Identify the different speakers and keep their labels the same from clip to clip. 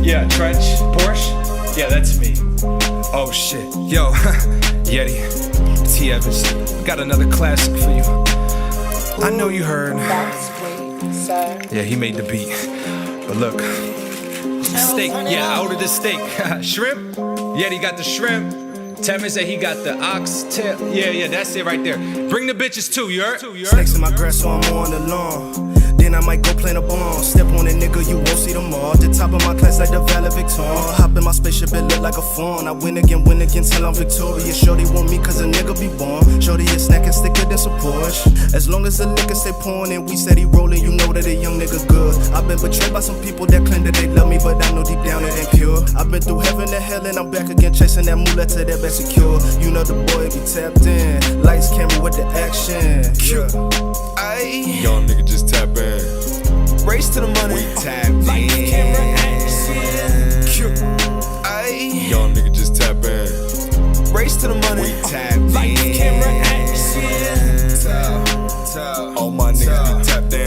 Speaker 1: Yeah, Trench, Porsche. Yeah, that's me. Oh shit, yo, Yeti, T. Evans, got another classic for you. I know you heard. Yeah, he made the beat. But look, steak, yeah, I ordered the steak. Shrimp? Yeti got the shrimp. Tevin said he got the oxtail. Yeah, that's it right there. Bring the bitches too, you heard?
Speaker 2: Snakes in my grass, so I'm on the lawn. Then I might go plant a bomb. Step on a nigga, you won't see them all. The top of my class like the Valley Victor. Hop in my spaceship, it look like a fawn. I win again till I'm victorious. Shorty want me cause a nigga be born. Shorty is snacking thicker than some Porsche. As long as the liquor stay pouring and we steady rolling, you know that a young nigga good. I've been betrayed by some people that claim that they love me, but I know deep down it ain't pure. I've been through heaven and hell and I'm back again chasing that moolah till that back secure. You know the boy be tapped in. Lights, camera with the action. Yeah. Ayy.
Speaker 3: Young nigga just tap in.
Speaker 2: Race to the money.
Speaker 3: We tap in.
Speaker 2: Lights, camera, action. Ayy.
Speaker 3: Young nigga just tap in.
Speaker 2: Race to the money.
Speaker 3: We tap in.
Speaker 2: Lights, camera, action.
Speaker 3: All my niggas be tapped in.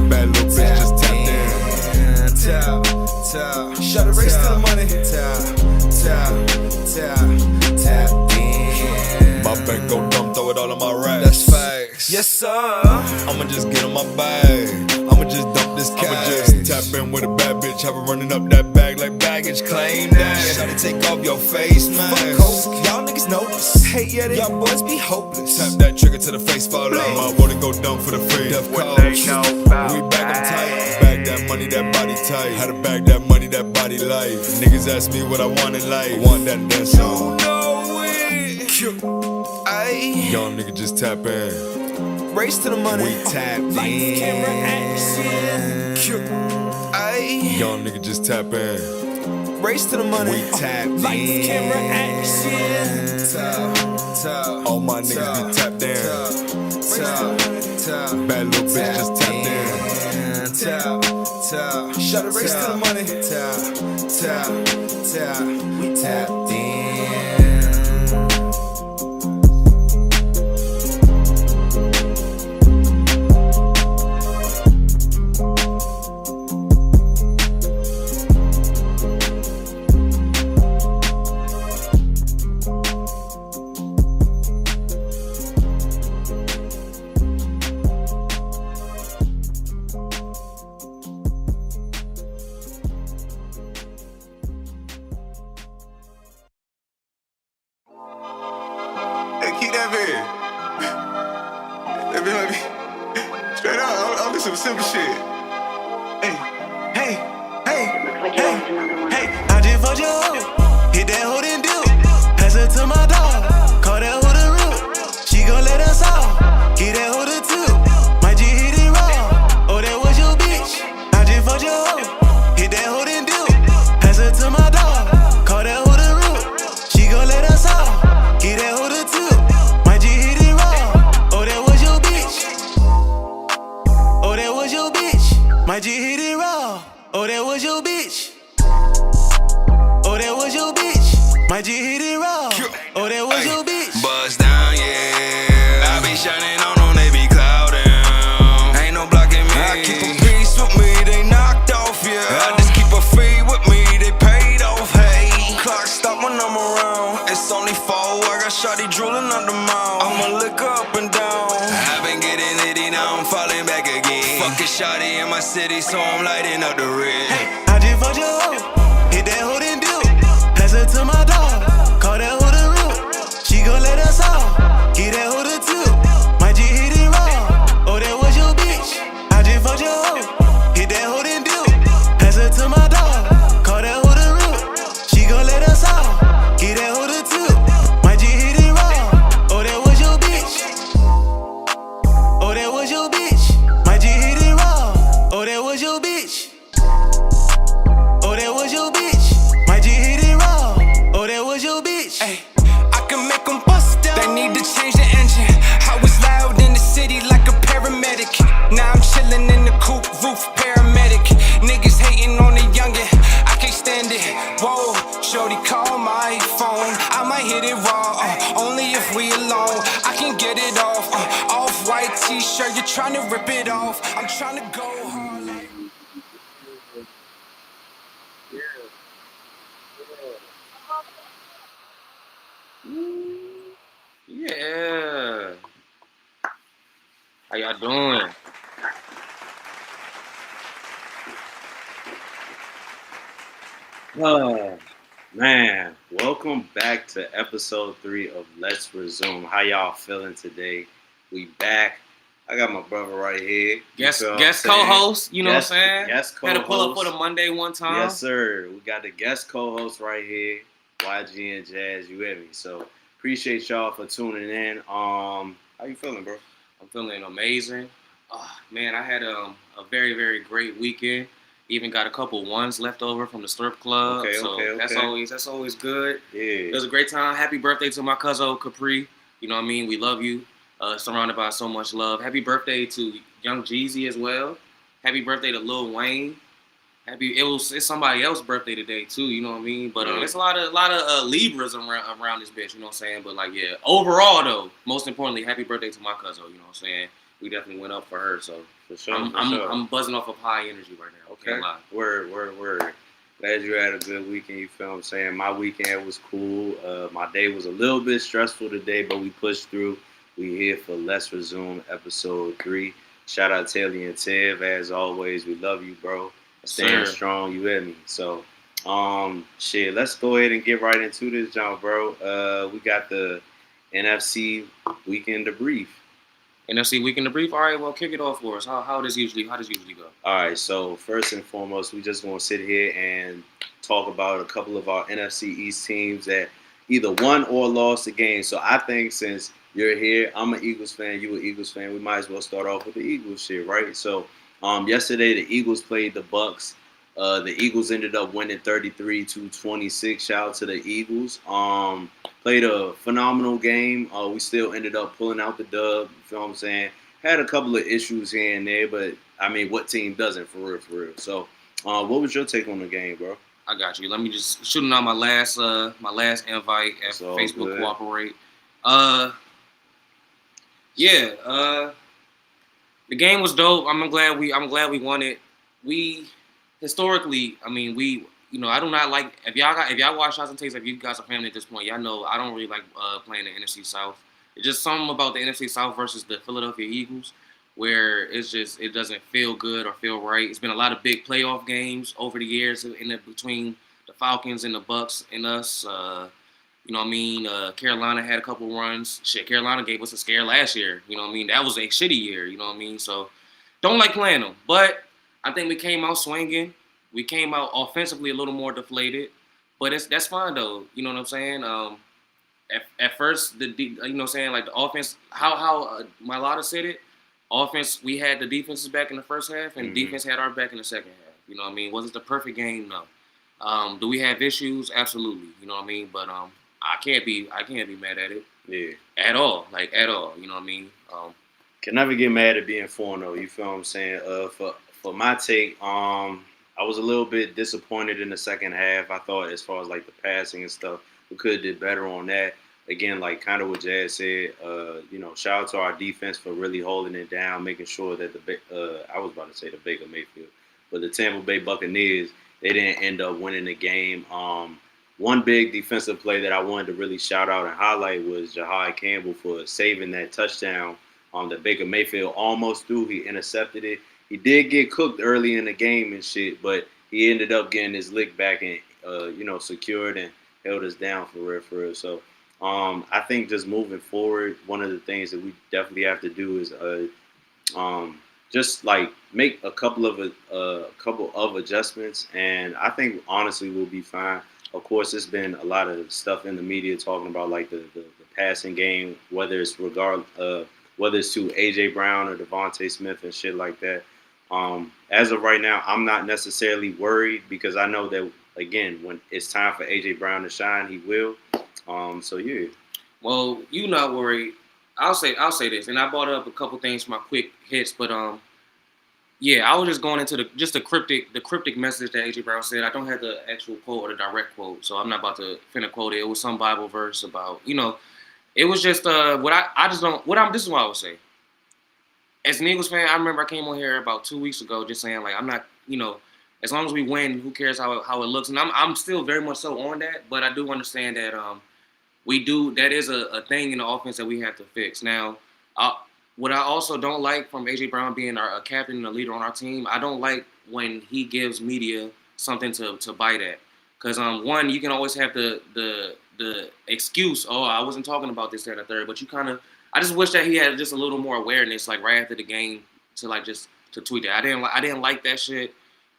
Speaker 3: Bad little bitch just tapped in.
Speaker 2: Shut the race to the money. Tap in.
Speaker 3: My bank go dumb, throw it all on my racks.
Speaker 2: That's facts. Yes, sir.
Speaker 3: I'ma just get on my bag. I'ma just dump this cash. I'ma just tap in with a bad bitch. Have her running up that bag like baggage. Claim that. Try to take off your face, man.
Speaker 2: Fuck coast, y'all niggas know this. Hey, yeah, y'all boys be hopeless.
Speaker 3: Tap that trigger till the face fall off. My body go dumb for the free. Def coach. We back, I'm tight. Bag that money, that body tight. How to bag that money, that body life. Niggas ask me what I want in life. I want that and then some.
Speaker 2: Ayy.
Speaker 3: Young nigga just tap in.
Speaker 2: Race to the money.
Speaker 3: We tap in.
Speaker 2: Lights, camera, action. Ayy.
Speaker 3: Young nigga just tap in.
Speaker 2: Race to the money.
Speaker 3: We tap in.
Speaker 2: Lights, camera, action.
Speaker 3: All my niggas be tapped in. Bad little bitch just tapped in.
Speaker 2: Shut the race to the money. We tapped in.
Speaker 4: Keep that bit. That bit might be straight up. I'll do some simple shit. Hey. I just fucked your hoe. Hit that hoe then do. Pass her to my dog. Call that hoe the root. She gon' let us out. Get that hoe the two. Might just hit it raw. Oh, that was your bitch. I just fucked your hoe. Hit that hoe then do. Pass her to my dog. Call that hoe the root. She gon' let us out. Get that hoe the two. Might just hit it raw. Oh, that was your bitch. Oh, that was your bitch. Might just hit it raw. Oh, that was your bitch.
Speaker 5: Buzz down, yeah. I be shining on, they be clouding. Ain't no blocking me. I keep a piece with me, they knocked off, yeah. I just keep a fee with me, they paid off, hey. Clock stop when I'm around. It's only 4, I got shawty drooling on the mouth. I'ma look up and down. I've been getting litty, now I'm falling back again. Fucking shawty in my city, so I'm lighting up the red.
Speaker 4: Hey, I just fucked your hoe. Hit that hoe then do. Pass her to my dog. Call that hoe the root. She gon' let us out. Get that hoe the two. Might just hit it raw. Oh, that was your bitch. I just fucked your hoe. Hit that hoe then do. Pass her to my dog. Call that hoe the root. She gon' let us out. Get that hoe the two. Might just hit it raw. Oh, that was your bitch. Oh, that was your bitch. Might just hit it raw. Oh, that was your bitch. Oh, that was your bitch. Might just hit it raw. Oh, that was your bitch.
Speaker 5: Ay, I can make them bust down. They need to change the engine. I was loud in the city like a paramedic. Now I'm chilling in the coupe roof, paramedic. Niggas hating on the youngin', I can't stand it. Whoa, shorty call my phone. I might hit it raw, only if we alone. I can get it off. Off-white t-shirt, you're trying to rip it off. I'm trying to go hard like
Speaker 6: y'all doing?
Speaker 7: Oh, man. Welcome back to episode 3 of Let's Resume. How y'all feeling today? We back. I got my brother right here.
Speaker 6: Guest co-host, you know what I'm saying?
Speaker 7: Guest
Speaker 6: Had to pull up for
Speaker 7: co-host.
Speaker 6: the Monday one time.
Speaker 7: Yes, sir. We got the guest co-host right here, YG and Jazz. You with me? So appreciate y'all for tuning in. How you feeling, bro?
Speaker 6: I'm feeling amazing. Man, I had a very, very great weekend. Even got a couple ones left over from the strip club.
Speaker 7: Okay.
Speaker 6: That's always good.
Speaker 7: Yeah.
Speaker 6: It was a great time. Happy birthday to my cousin Capri. You know what I mean? We love you. Surrounded by so much love. Happy birthday to Young Jeezy as well. Happy birthday to Lil Wayne. It's somebody else's birthday today too. You know what I mean? But it's a lot of Libras around this bitch. You know what I'm saying? But like yeah, overall though, most importantly, happy birthday to my cousin. You know what I'm saying? We definitely went up for her. So
Speaker 7: For sure.
Speaker 6: I'm buzzing off of high energy right now.
Speaker 7: Okay.
Speaker 6: Can't lie.
Speaker 7: Word. Glad you had a good weekend, you feel what I'm saying? My weekend was cool. My day was a little bit stressful today, but we pushed through. We here for Let's Resume episode 3. Shout out Taylor and Tev. As always, we love you, bro. Staying strong, you with me. So, let's go ahead and get right into this, John, bro. We got the NFC weekend debrief.
Speaker 6: NFC weekend debrief. All right, well, kick it off for us. How does usually go?
Speaker 7: All right, so first and foremost, we just want to sit here and talk about a couple of our NFC East teams that either won or lost a game. So I think since you're here, I'm an Eagles fan, you an Eagles fan, we might as well start off with the Eagles shit, right? So yesterday the Eagles played the Bucks. The Eagles ended up winning 33-26. Shout out to the Eagles. Played a phenomenal game. We still ended up pulling out the dub. You feel what I'm saying? Had a couple of issues here and there, but I mean, what team doesn't for real? So, what was your take on the game, bro?
Speaker 6: I got you. Let me just shooting out my last invite at Facebook
Speaker 7: good.
Speaker 6: Cooperate. The game was dope. I'm glad we won it. We historically, I mean, I do not like if y'all watch shots and takes, if you guys are family at this point, y'all know I don't really like playing the NFC South. It's just something about the NFC South versus the Philadelphia Eagles where it doesn't feel good or feel right. It's been a lot of big playoff games over the years between the Falcons and the Bucks and us. You know what I mean? Carolina had a couple runs. Shit, Carolina gave us a scare last year. You know what I mean? That was a shitty year. You know what I mean? So don't like playing them. But I think we came out swinging. We came out offensively a little more deflated. But that's fine, though. You know what I'm saying? At first, you know what I'm saying? Like the offense, how Mailata said it, offense, we had the defenses back in the first half, and defense had our back in the second half. You know what I mean? Was it the perfect game? No. Do we have issues? Absolutely. You know what I mean? But I can't be mad at it.
Speaker 7: Yeah.
Speaker 6: At all. You know what I mean?
Speaker 7: Can never get mad at being 4-0. You feel what I'm saying? For my take, I was a little bit disappointed in the second half. I thought as far as like the passing and stuff, we could have did better on that. Again, like kind of what Jazz said, shout out to our defense for really holding it down, making sure that I was about to say the Baker Mayfield, but the Tampa Bay Buccaneers, they didn't end up winning the game. One big defensive play that I wanted to really shout out and highlight was Jahai Campbell for saving that touchdown that Baker Mayfield almost threw. He intercepted it. He did get cooked early in the game and shit, but he ended up getting his lick back and, secured and held us down for real. So I think just moving forward, one of the things that we definitely have to do is just like make a couple of adjustments, and I think honestly we'll be fine. Of course, there's been a lot of stuff in the media talking about like the passing game, whether it's to AJ Brown or Devontae Smith and shit like that. As of right now, I'm not necessarily worried because I know that again, when it's time for AJ Brown to shine, he will. So yeah.
Speaker 6: Well, you not worried. I'll say this, and I brought up a couple things for my quick hits, but I was just going into the cryptic message that AJ Brown said. I don't have the actual quote or the direct quote, so I'm not about to finna quote it. It was some Bible verse about, it was just this is what I would say. As an Eagles fan, I remember I came on here about 2 weeks ago just saying like I'm not, as long as we win, who cares how it looks? And I'm still very much so on that, but I do understand that that is a thing in the offense that we have to fix. Now, what I also don't like from AJ Brown being our captain and a leader on our team, I don't like when he gives media something to bite at. Because one, you can always have the excuse, oh, I wasn't talking about this, that, and the third. But you kind of, I just wish that he had just a little more awareness, like right after the game, to like just to tweet that. I didn't like that shit.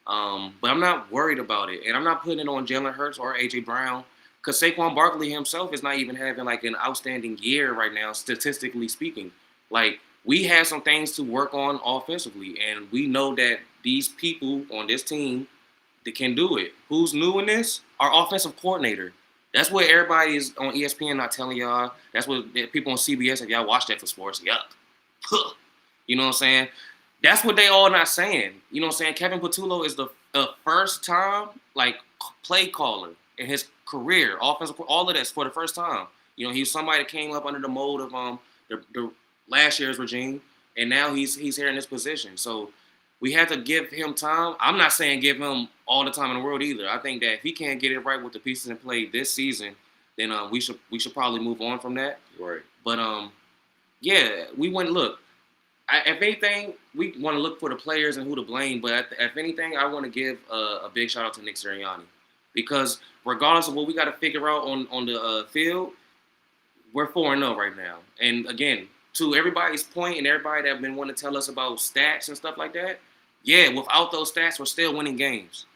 Speaker 6: But I'm not worried about it, and I'm not putting it on Jalen Hurts or AJ Brown, because Saquon Barkley himself is not even having like an outstanding year right now, statistically speaking. Like, we have some things to work on offensively, and we know that these people on this team, they can do it. Who's new in this? Our offensive coordinator. That's what everybody is on ESPN not telling y'all. That's what people on CBS, if y'all watch that for sports, yuck. You know what I'm saying? That's what they all not saying. You know what I'm saying? Kevin Patullo is the first time, like, play caller in his career, offensive, all of this for the first time. You know, he's somebody that came up under the mold of the last year's regime, and now he's here in this position. So we have to give him time. I'm not saying give him all the time in the world either. I think that if he can't get it right with the pieces in play this season, then we should probably move on from that.
Speaker 7: Right.
Speaker 6: But yeah, we went look. If anything, we want to look for the players and who to blame. But if anything, I want to give a big shout out to Nick Sirianni, because regardless of what we got to figure out on the field, we're 4-0 right now. And again, to everybody's point and everybody that have been wanting to tell us about stats and stuff like that, yeah, without those stats, we're still winning games.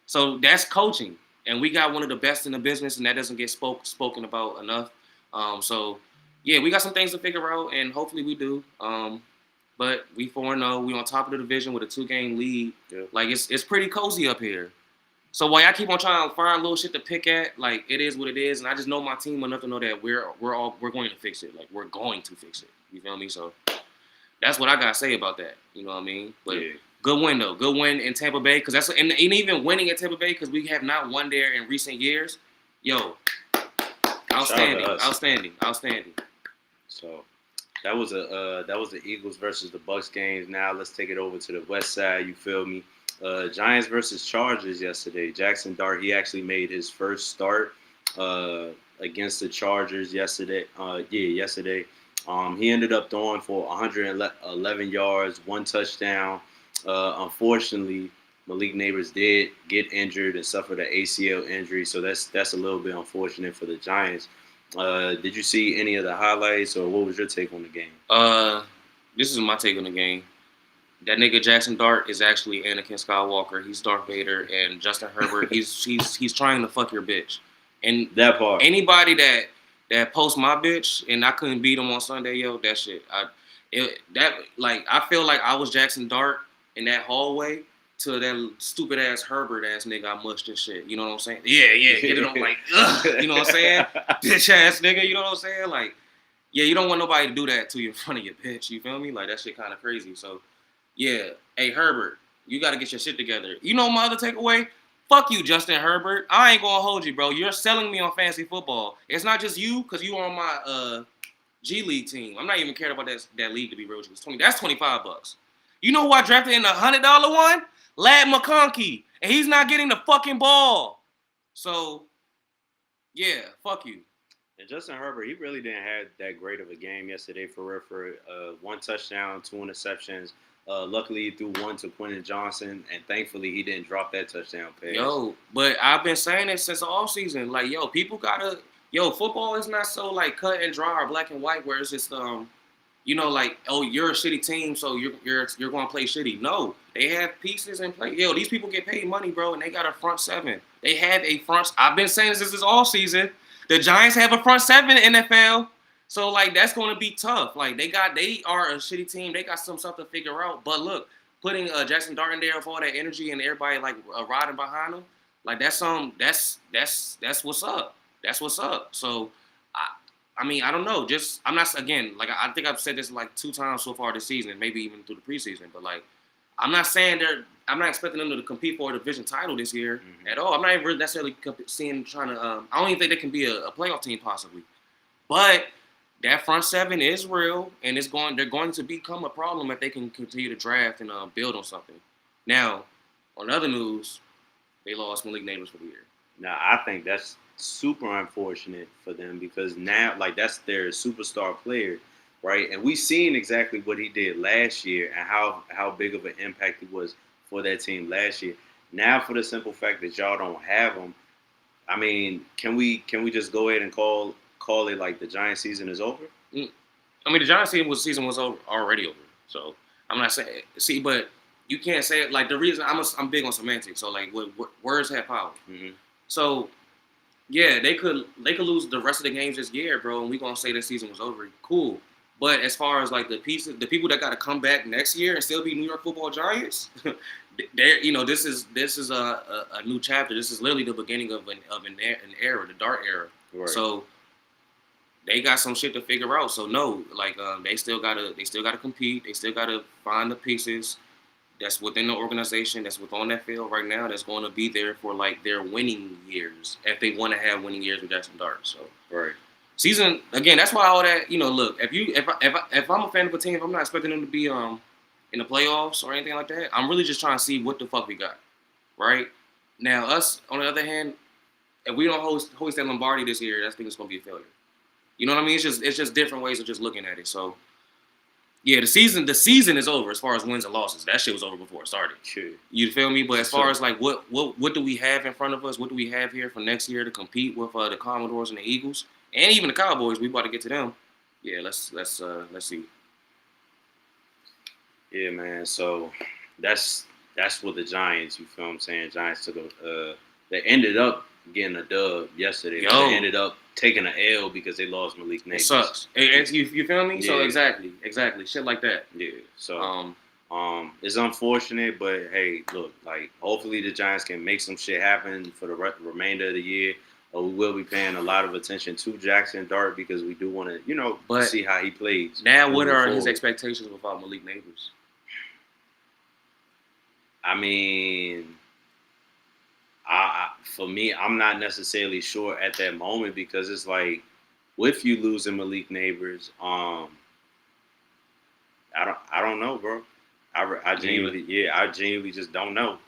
Speaker 6: So that's coaching, and we got one of the best in the business, and that doesn't get spoken about enough. So yeah, we got some things to figure out, and hopefully we do. But we 4-0. We on top of the division with a 2-game lead. Yeah. Like, it's pretty cozy up here. So while I keep on trying to find little shit to pick at, like, it is what it is, and I just know my team enough to know that we're going to fix it. Like, we're going to fix it. You feel me? So that's what I gotta say about that. You know what I mean? But yeah. Good win though. Good win in Tampa Bay, because that's and even winning at Tampa Bay, because we have not won there in recent years. Yo, outstanding.
Speaker 7: So that was the Eagles versus the Bucks games. Now let's take it over to the West Side. You feel me? Giants versus Chargers yesterday. Jackson Dart, he actually made his first start against the Chargers yesterday. Yesterday. He ended up throwing for 111 yards, 1 touchdown. Unfortunately, Malik Neighbors did get injured and suffered an ACL injury, so that's a little bit unfortunate for the Giants. Did you see any of the highlights, or what was your take on the game?
Speaker 6: This is my take on the game. That nigga Jackson Dart is actually Anakin Skywalker. He's Darth Vader, and Justin Herbert, he's trying to fuck your bitch. And
Speaker 7: that part.
Speaker 6: Anybody that posts my bitch and I couldn't beat him on Sunday, yo, that shit. I feel like I was Jackson Dart in that hallway to that stupid ass Herbert ass nigga I mushed and shit. You know what I'm saying? Yeah, get it on like, ugh, you know what I'm saying? Bitch ass nigga, you know what I'm saying? Like, yeah, you don't want nobody to do that to you in front of your bitch. You feel me? Like, that shit kind of crazy. So, yeah, hey Herbert, you got to get your shit together. You know my other takeaway? Fuck you, Justin Herbert. I ain't gonna hold you, bro. You're selling me on fantasy football. It's not just you, because you on my G League team. I'm not even caring about that league, to be real with you. That's $25. You know who I drafted in the $100 one? Lad McConkey. And he's not getting the fucking ball. So, yeah, fuck you.
Speaker 7: And Justin Herbert, he really didn't have that great of a game yesterday for 1 touchdown, 2 interceptions. Luckily, he threw 1 to Quentin Johnson, and thankfully, he didn't drop that touchdown pass.
Speaker 6: Yo, but I've been saying it since the offseason. Like, yo, people gotta – yo, football is not so, like, cut and dry or black and white where it's just, you know, like, oh, you're a shitty team, so you're going to play shitty. No, they have pieces in play. Yo, these people get paid money, bro, and they got a front seven. They have a front – I've been saying this offseason. The Giants have a front seven in NFL. So, like, that's going to be tough. Like, they are a shitty team. They got some stuff to figure out. But, look, putting Jackson Dart in there with all that energy and everybody, like, riding behind him, like, that's what's up. That's what's up. So, I mean, I don't know. I'm not, again, like, I think I've said this, like, 2 times so far this season, maybe even through the preseason. But, like, I'm not expecting them to compete for a division title this year at all. I'm not even necessarily I don't even think they can be a playoff team possibly. But that front seven is real, and they're going to become a problem if they can continue to draft and build on something. Now, on other news, they lost Malik Neighbors for the year.
Speaker 7: Now, I think that's super unfortunate for them, because now, like, that's their superstar player. right? And we seen exactly what he did last year and how big of an impact he was for that team last year. Now, for the simple fact that y'all don't have him, I mean, can we just go ahead and call it like the Giants season is over?
Speaker 6: I mean, the Giants season was already over. So I'm not saying but you can't say it like the reason I'm big on semantics. So like, what words have power.
Speaker 7: Mm-hmm.
Speaker 6: So yeah, they could lose the rest of the games this year, bro, and we gonna say the season was over. Cool. But as far as like the people that got to come back next year and still be New York Football Giants, this is a new chapter. This is literally the beginning of an era, the dark era.
Speaker 7: Right.
Speaker 6: So they got some shit to figure out. So no, like they still gotta compete. They still gotta find the pieces that's within the organization, that's within that field right now, that's going to be there for like their winning years if they want to have winning years with Jackson Dart. So
Speaker 7: right.
Speaker 6: Season again. That's why all that look. If I'm a fan of a team, if I'm not expecting them to be in the playoffs or anything like that, I'm really just trying to see what the fuck we got. Right now, us on the other hand, if we don't host that Lombardi this year, I think it's gonna be a failure. You know what I mean? It's just different ways of just looking at it. So yeah, the season is over as far as wins and losses. That shit was over before it started.
Speaker 7: Sure.
Speaker 6: You feel me? But as far as like what do we have in front of us? What do we have here for next year to compete with the Commodores and the Eagles? And even the Cowboys, we about to get to them. Yeah, let's see.
Speaker 7: Yeah, man. So that's what the Giants. You feel what I'm saying? Giants took they ended up getting a dub yesterday. They ended up taking an L because they lost Malik Neighbors.
Speaker 6: It sucks. You feel me?
Speaker 7: Yeah.
Speaker 6: So exactly, shit like that.
Speaker 7: Yeah. So it's unfortunate, but hey, look, like hopefully the Giants can make some shit happen for the remainder of the year. We will be paying a lot of attention to Jackson Dart because we do want to, see how he plays.
Speaker 6: Now, what are his expectations without Malik Neighbors?
Speaker 7: I mean, for me, I'm not necessarily sure at that moment because it's like, with you losing Malik Neighbors, I don't know, bro. I genuinely just don't know.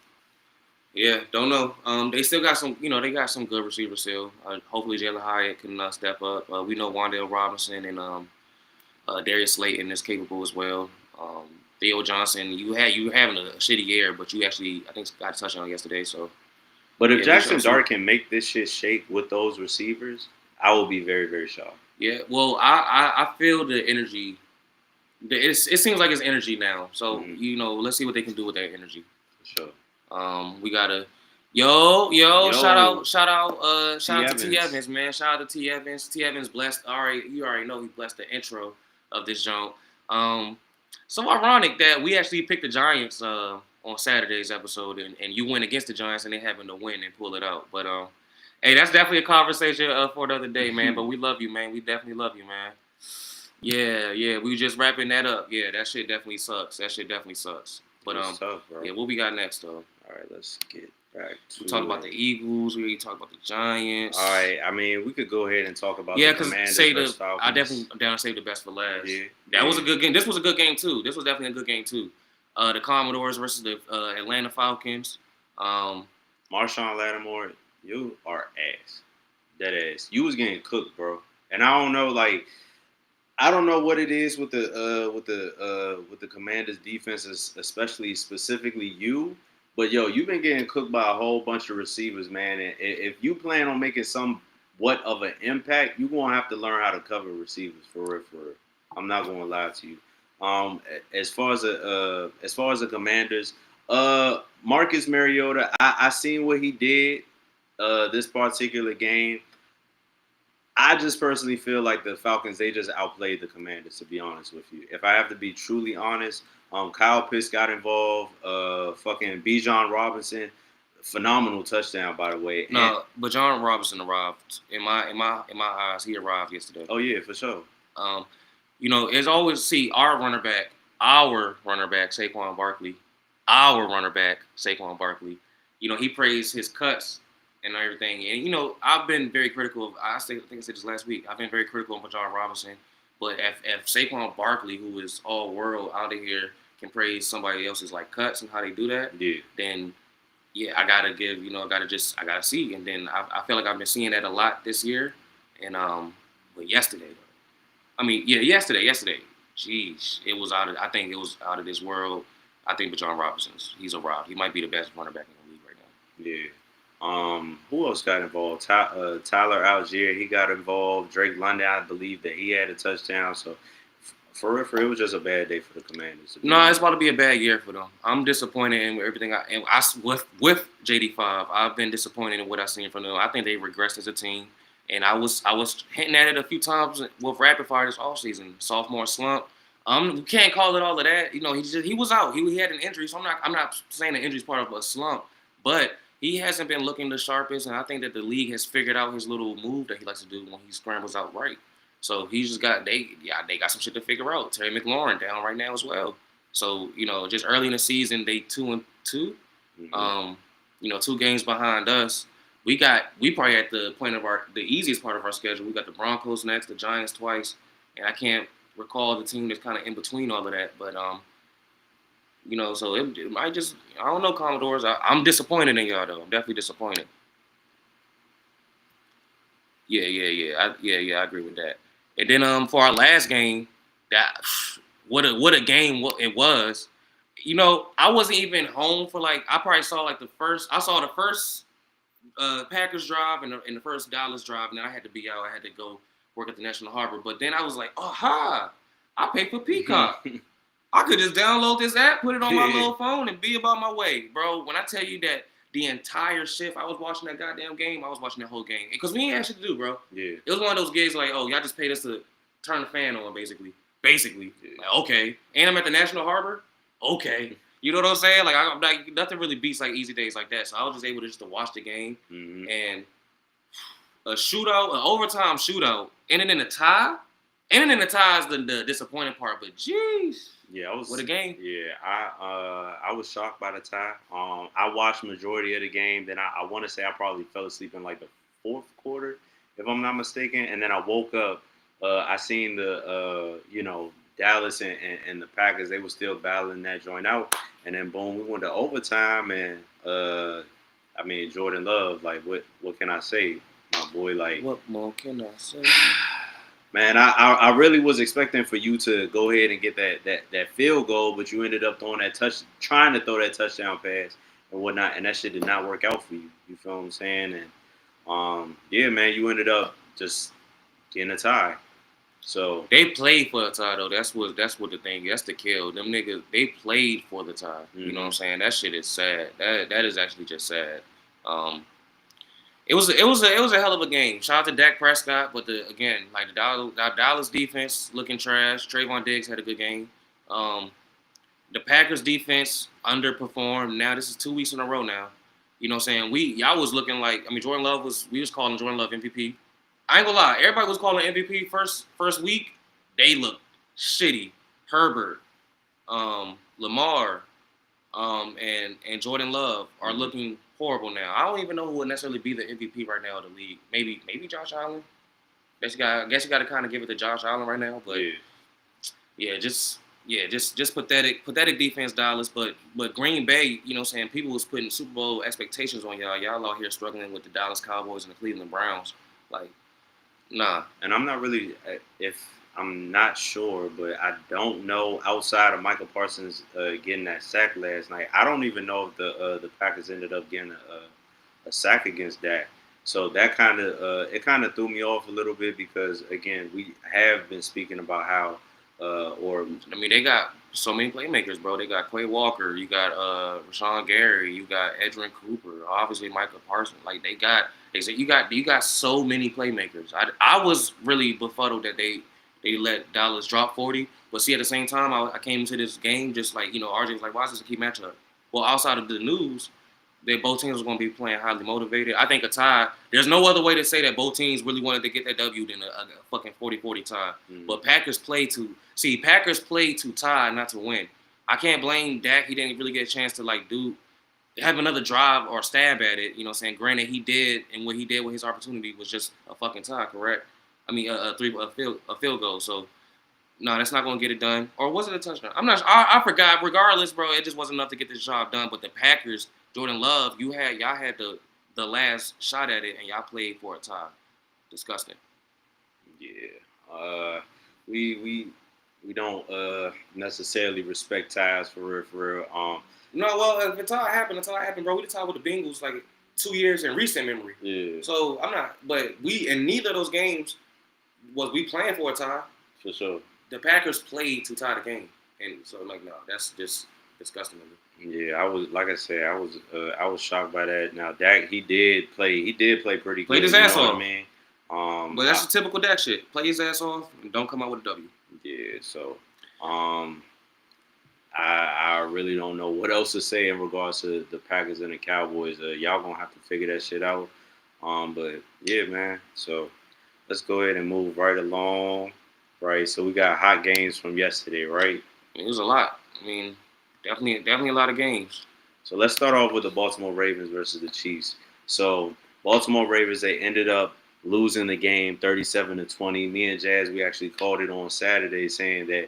Speaker 6: Yeah, don't know. They still got some, they got some good receivers still. Hopefully Jalen Hyatt can step up. We know Wan'Dale Robinson and Darius Slayton is capable as well. Theo Johnson, you having a shitty year, but you actually, I think, got a touchdown yesterday. So,
Speaker 7: but if Jackson Dart can make this shit shake with those receivers, I will be very, very shocked.
Speaker 6: Yeah, well, I feel the energy. It seems like it's energy now. So let's see what they can do with that energy.
Speaker 7: For sure.
Speaker 6: We gotta yo shout out to T Evans, man. Shout out to T Evans. T Evans blessed. You already know he blessed the intro of this joint. So ironic that we actually picked the Giants on Saturday's episode, and you went against the Giants, and they happened to win and pull it out. But hey, that's definitely a conversation for another day, man. But we love you, man. We definitely love you, man. Yeah. We just wrapping that up. Yeah, that shit definitely sucks. But
Speaker 7: tough, bro.
Speaker 6: Yeah, what we got next though?
Speaker 7: All right, let's get back to.
Speaker 6: We talk about the Eagles. We talk about the Giants.
Speaker 7: All right, I mean, we could go ahead and talk about the Commanders versus Falcons.
Speaker 6: I definitely down to save the best for last.
Speaker 7: Yeah,
Speaker 6: that was a good game. This was a good game too. This was definitely a good game too. The Commodores versus the Atlanta Falcons.
Speaker 7: Marshawn Lattimore, you are ass. Dead ass. You was getting cooked, bro. And I don't know, I don't know what it is with the Commanders defenses, especially specifically you. But you've been getting cooked by a whole bunch of receivers, man. And if you plan on making somewhat of an impact, you're gonna have to learn how to cover receivers for real. I'm not gonna lie to you. As far as the Commanders, Marcus Mariota, I seen what he did this particular game. I just personally feel like the Falcons, they just outplayed the Commanders, to be honest with you. If I have to be truly honest, Kyle Pitts got involved. Fucking Bijan Robinson, phenomenal touchdown, by the way.
Speaker 6: No, but Bijan Robinson arrived. In my eyes, he arrived yesterday.
Speaker 7: Oh yeah, for sure.
Speaker 6: As always, our runner back, Saquon Barkley, he praised his cuts and everything. And, I've been very critical of, I think I said this last week, I've been very critical of Bijan Robinson. But if Saquon Barkley, who is all world out of here, can praise somebody else's cuts and how they do that, then I gotta give, I gotta see. And then I feel like I've been seeing that a lot this year. And but yesterday, yesterday, Jeez, it was out of. I think it was out of this world. I think Bijan Robinson's. He's a rob. He might be the best running back in the league right now.
Speaker 7: Yeah. Who else got involved? Tyler Algier, he got involved. Drake London, I believe that he had a touchdown. So for real, it was just a bad day for the Commanders.
Speaker 6: No, it's about to be a bad year for them. I'm disappointed in everything. With JD5, I've been disappointed in what I've seen from them. I think they regressed as a team, and I was hinting at it a few times with rapid fire this offseason. Sophomore slump. We can't call it all of that. You know, he was out. He had an injury, so I'm not saying the injury is part of a slump, but he hasn't been looking the sharpest, and I think that the league has figured out his little move that he likes to do when he scrambles out right. So he's just got they got some shit to figure out. Terry McLaurin down right now as well. So just early in the season they 2-2. Mm-hmm. 2 games behind us. We probably at the point of the easiest part of our schedule. We got the Broncos next, the Giants twice, and I can't recall the team that's kind of in between all of that. But so it might just I don't know, Commodores. I'm disappointed in y'all though. I'm definitely disappointed. Yeah. I agree with that. And then for our last game, what a game it was. I wasn't even home for I probably saw the first Packers drive and the first Dallas drive, and then I had to be out. I had to go work at the National Harbor. But then I was like, I paid for Peacock. I could just download this app, put it on my little phone, and be about my way, bro. When I tell you that the entire shift I was watching that goddamn game, I was watching that whole game. Because we ain't had shit to do, bro. Yeah. It was one of those gigs y'all just paid us to turn the fan on, basically. Yeah. Okay. And I'm at the National Harbor? Okay. You know what I'm saying? I'm nothing really beats easy days like that. So I was just able to watch the game. Mm-hmm. And a shootout, an overtime shootout, ending in a tie. Ending in a tie is the disappointing part, but jeez.
Speaker 7: Yeah,
Speaker 6: what a game.
Speaker 7: Yeah, I was shocked by the tie. I watched majority of the game. Then I want to say I probably fell asleep in the fourth quarter, if I'm not mistaken. And then I woke up. I seen the Dallas and the Packers. They were still battling that joint out. And then boom, we went to overtime. And Jordan Love. What can I say, my boy?
Speaker 6: What more can I say?
Speaker 7: Man, I really was expecting for you to go ahead and get that field goal, but you ended up trying to throw that touchdown pass and whatnot, and that shit did not work out for you. You feel what I'm saying? And yeah, man, you ended up just getting a tie. So
Speaker 6: they played for the tie though. That's what the thing. That's the kill. Them niggas, they played for the tie. Mm-hmm. You know what I'm saying? That shit is sad. That is actually just sad. It was a hell of a game. Shout out to Dak Prescott, but the Dallas defense looking trash. Trayvon Diggs had a good game. The Packers defense underperformed. Now this is 2 weeks in a row now. You know what I'm saying? Y'all was looking Jordan Love we was calling Jordan Love MVP. I ain't gonna lie, everybody was calling MVP first week. They looked shitty. Herbert, Lamar, and Jordan Love are looking horrible now. I don't even know who would necessarily be the MVP right now of the league. Maybe Josh Allen. I guess you got to kind of give it to Josh Allen right now. But just pathetic defense, Dallas. But Green Bay, you know what I'm saying, people was putting Super Bowl expectations on y'all. Y'all out here struggling with the Dallas Cowboys and the Cleveland Browns. Nah. And I'm not sure, but I don't know, outside of Micah Parsons getting that sack last night, I don't even know if the Packers ended up getting a sack against Dak. So that kind of threw me off a little bit because, again, we have been speaking about how they got so many playmakers, bro. They got Quay Walker, you got Rashawn Gary, you got Edgerrin Cooper, obviously Micah Parsons. You got so many playmakers. I was really befuddled that they let Dallas drop 40. But see, at the same time, I came into this game just RJ was like, why is this a key matchup? Well, outside of the news, that both teams were going to be playing highly motivated. I think a tie, there's no other way to say that both teams really wanted to get that W than a fucking 40-40 tie. Mm-hmm. But Packers play to tie, not to win. I can't blame Dak. He didn't really get a chance to have another drive or stab at it. You know what I'm saying? Granted, he did, and what he did with his opportunity was just a fucking tie, correct? A field goal. So, no, that's not going to get it done. Or was it a touchdown? I forgot. Regardless, bro, it just wasn't enough to get this job done. But the Packers, Jordan Love, y'all had the last shot at it, and y'all played for a tie. Disgusting.
Speaker 7: Yeah. We necessarily respect ties for real, for real.
Speaker 6: No, well, if it's all happened, bro. We just talked with the Bengals like 2 years in recent memory.
Speaker 7: Yeah,
Speaker 6: So I'm not, but we in neither of those games was we playing for a tie.
Speaker 7: for sure.
Speaker 6: The Packers played to tie the game, and so like no, that's just disgusting to me.
Speaker 7: Yeah, I was like I said, I was shocked by that. Now Dak, he did play pretty good.
Speaker 6: Played his ass
Speaker 7: you know
Speaker 6: off.
Speaker 7: what I mean?
Speaker 6: But that's the typical Dak shit. Play his ass off and don't come out with a W.
Speaker 7: Yeah, so I really don't know what else to say in regards to the Packers and the Cowboys. Y'all gonna have to figure that shit out. But yeah, man. So let's go ahead and move right along. Right. So we got hot games from yesterday, right?
Speaker 6: It was a lot. I mean, definitely a lot of games.
Speaker 7: So let's start off with the Baltimore Ravens versus the Chiefs. So Baltimore Ravens, they ended up losing the game 37-20. Me and Jazz, we actually called it on Saturday saying that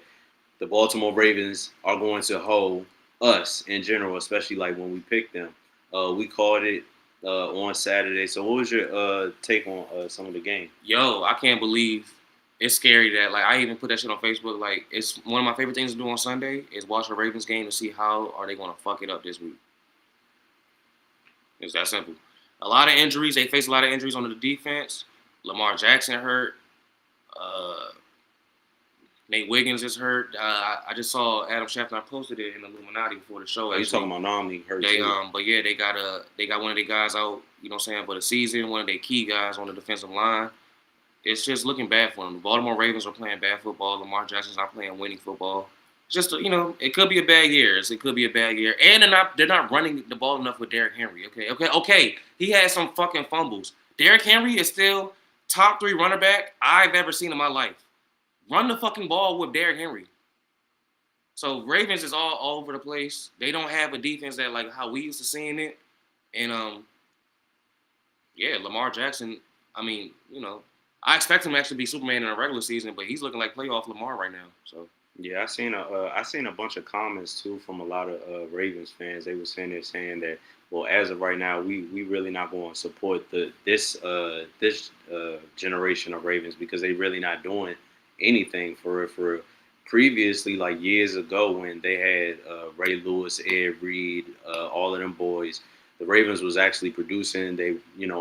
Speaker 7: the Baltimore Ravens are going to hold us in general, especially like when we picked them. We called it on Saturday. So what was your take on some of the game?
Speaker 6: Yo, I can't believe it's scary that like I even put that shit on Facebook. Like it's one of my favorite things to do on Sunday is watch a Ravens game to see how are they going to fuck it up this week. It's that simple. A lot of injuries. They face a lot of injuries on the defense. Lamar Jackson hurt. Nate Wiggins is hurt. I just saw Adam Schefter posted it in Illuminati before the show.
Speaker 7: You talking about Nomley hurt
Speaker 6: They
Speaker 7: too.
Speaker 6: but yeah, they got one of their guys out. You know what I'm saying, for the season. One of their key guys on the defensive line. It's just looking bad for them. The Baltimore Ravens are playing bad football. Lamar Jackson's not playing winning football. It's just it could be a bad year. It could be a bad year, and they're not running the ball enough with Derrick Henry. Okay. He had some fucking fumbles. Derrick Henry is still top 3 running back I've ever seen in my life. Run the fucking ball with Derrick Henry. So Ravens is all over the place. They don't have a defense that like how we used to seeing it, and Lamar Jackson. I mean, I expect him to actually be Superman in a regular season, but he's looking like playoff Lamar right now. So
Speaker 7: Yeah, I seen a bunch of comments too from a lot of Ravens fans. They were saying that well, as of right now, we really not going to support this generation of Ravens because they really not doing anything for previously, like years ago when they had Ray Lewis, Ed Reed, all of them boys. The Ravens was actually producing. They,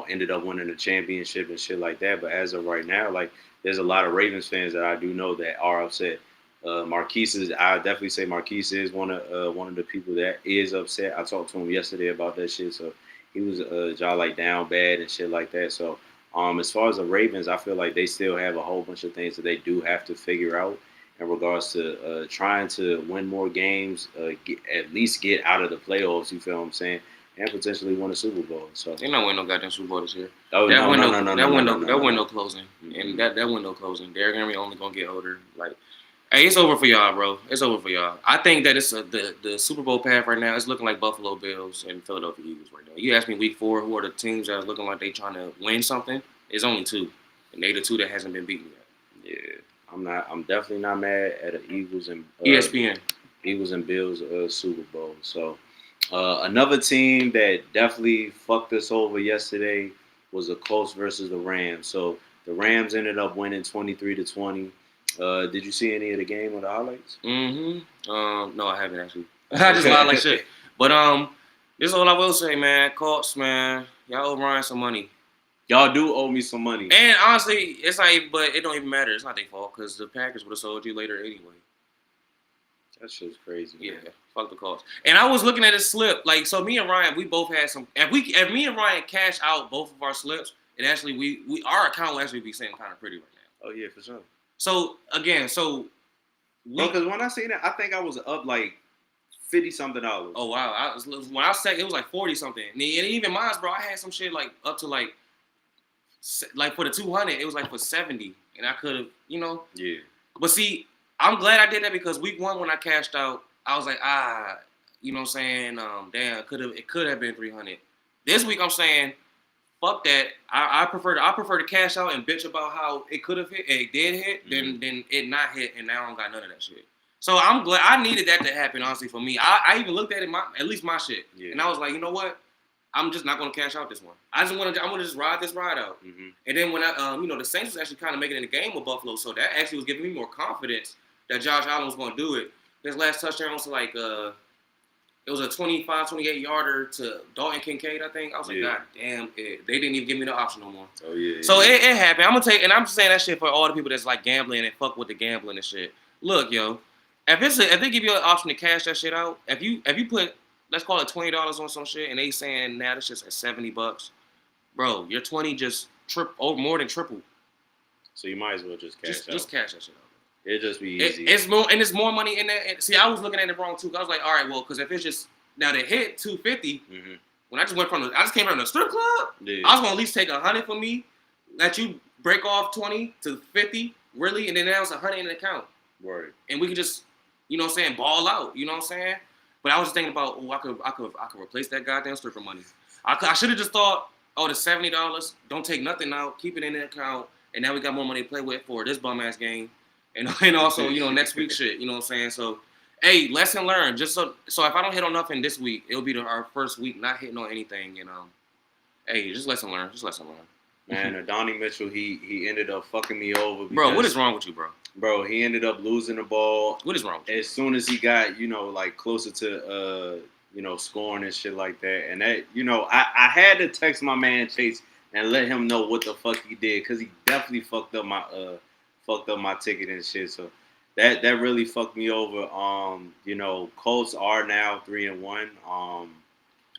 Speaker 7: ended up winning the championship and shit like that. But as of right now, like, there's a lot of Ravens fans that I do know that are upset. I definitely say Marquise is one of the people that is upset. I talked to him yesterday about that shit. So he was like down bad and shit like that. So as far as the Ravens, I feel like they still have a whole bunch of things that they do have to figure out in regards to trying to win more games, at least get out of the playoffs. You feel what I'm saying? And potentially win a Super Bowl. So
Speaker 6: they not win no goddamn Super Bowl this year.
Speaker 7: That
Speaker 6: window closing, and that window closing. Derrick Henry only gonna get older. Like, hey, it's over for y'all, bro. It's over for y'all. I think that it's the Super Bowl path right now. It's looking like Buffalo Bills and Philadelphia Eagles right now. You asked me week 4 who are the teams that are looking like they trying to win something. It's only 2, and they the 2 that hasn't been beaten yet.
Speaker 7: Yeah, I'm definitely not mad at the Eagles and
Speaker 6: ESPN.
Speaker 7: Eagles and Bills Super Bowl. So. Another team that definitely fucked us over yesterday was the Colts versus the Rams. So the Rams ended up winning 23-20. Did you see any of the game or the highlights?
Speaker 6: No, I haven't actually. I just lied like shit. But this is all I will say, man. Colts, man, y'all owe Ryan some money.
Speaker 7: Y'all do owe me some money.
Speaker 6: And honestly, it's not even. But it don't even matter. It's not their fault because the Packers would have sold you later anyway.
Speaker 7: That shit's crazy.
Speaker 6: Yeah, fuck the Colts. And I was looking at his slip. Like, so me and Ryan, we both had some. If me and Ryan cash out both of our slips, it actually our account will actually be sitting kind of pretty right now.
Speaker 7: Oh yeah, for sure.
Speaker 6: So again,
Speaker 7: because when I seen it, I think I was up like $50-something.
Speaker 6: Oh wow! When I said it was like 40 something. And even mine, bro, I had some shit like up to like for the 200, it was like for 70, and I could have,
Speaker 7: Yeah.
Speaker 6: But see. I'm glad I did that because week 1 when I cashed out, I was like, you know what I'm saying? Damn, it could have been 300. This week I'm saying, fuck that. I prefer to cash out and bitch about how it could have hit, it did hit, than it not hit, and now I don't got none of that shit. So I'm glad I needed that to happen, honestly, for me. I even looked at it at least my shit. Yeah. And I was like, you know what? I'm just not gonna cash out this one. I'm gonna just ride this ride out. And then when I the Saints was actually kind of making it in the game with Buffalo, so that actually was giving me more confidence that Josh Allen was going to do it. His last touchdown was like it was a 25, 28 yarder to Dalton Kincaid, I think. I was like, God damn, they didn't even give me the option no more.
Speaker 7: Oh yeah.
Speaker 6: So it happened. I'm just saying that shit for all the people that's like gambling and fuck with the gambling and shit. Look, yo, if they give you an option to cash that shit out, if you put, let's call it $20 on some shit, and they saying now this shit's at $70, bro, your 20 just more than tripled.
Speaker 7: So you might as well just cash out.
Speaker 6: Just cash that shit out.
Speaker 7: It'd just be easy.
Speaker 6: It's more money in there. And see, I was looking at it wrong too. I was like, all right, well, because if it's just now they hit 250, when I just came from the strip club, I was gonna at least take 100 for me, let you break off 20 to 50, really, and then that was 100 in the account.
Speaker 7: Right.
Speaker 6: And we could just, you know what I'm saying, ball out. You know what I'm saying? But I was just thinking about, I could replace that goddamn stripper money. I should have just thought, the $70, don't take nothing out, keep it in the account, and now we got more money to play with for this bum ass game. And also, next week shit, you know what I'm saying? So, hey, lesson learned. Just so if I don't hit on nothing this week, it'll be our first week not hitting on anything. And hey, just lesson learned.
Speaker 7: Man, Donnie Mitchell, he ended up fucking me over.
Speaker 6: Bro, what is wrong with you, bro?
Speaker 7: Bro, he ended up losing the ball.
Speaker 6: What is wrong with you?
Speaker 7: As soon as he got, like closer to, scoring and shit like that. And that, I had to text my man Chase and let him know what the fuck he did, because he definitely fucked up my ticket and shit. So that really fucked me over. Colts are now 3-1.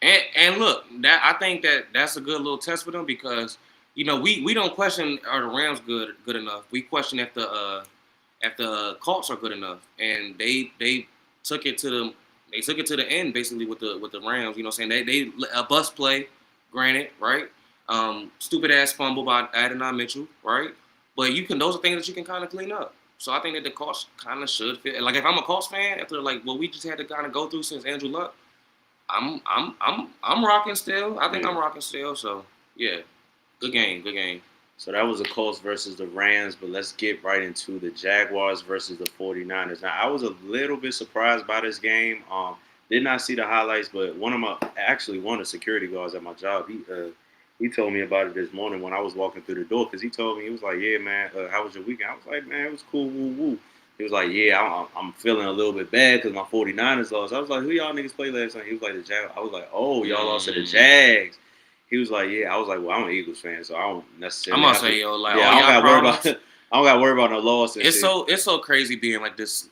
Speaker 6: And look, that I think that's a good little test for them, because we don't question are the Rams good enough. We question if the Colts are good enough, and they took it to the end basically with the Rams. You know what I'm saying? They a bust play, granted, right? Stupid ass fumble by Adonai Mitchell, right? But those are things that you can kind of clean up. So I think that the Colts kind of should fit. Like if I'm a Colts fan, after like what we just had to kind of go through since Andrew Luck, I'm rocking still. I think I'm rocking still. So yeah, good game.
Speaker 7: So that was the Colts versus the Rams, but let's get right into the Jaguars versus the 49ers. Now I was a little bit surprised by this game. Did not see the highlights, but one of the security guards at my job, he told me about it this morning when I was walking through the door, because he told me, he was like, yeah, man, how was your weekend? I was like, man, it was cool, woo, woo. He was like, yeah, I'm feeling a little bit bad because my 49ers lost. I was like, who y'all niggas played last night? He was like, the Jags. I was like, oh, y'all lost to the Jags. He was like, yeah. I was like, well, I'm an Eagles fan, so I don't necessarily.
Speaker 6: I'm gonna say, yo, like,
Speaker 7: yeah, I don't got to worry about no loss.
Speaker 6: It's so crazy being like this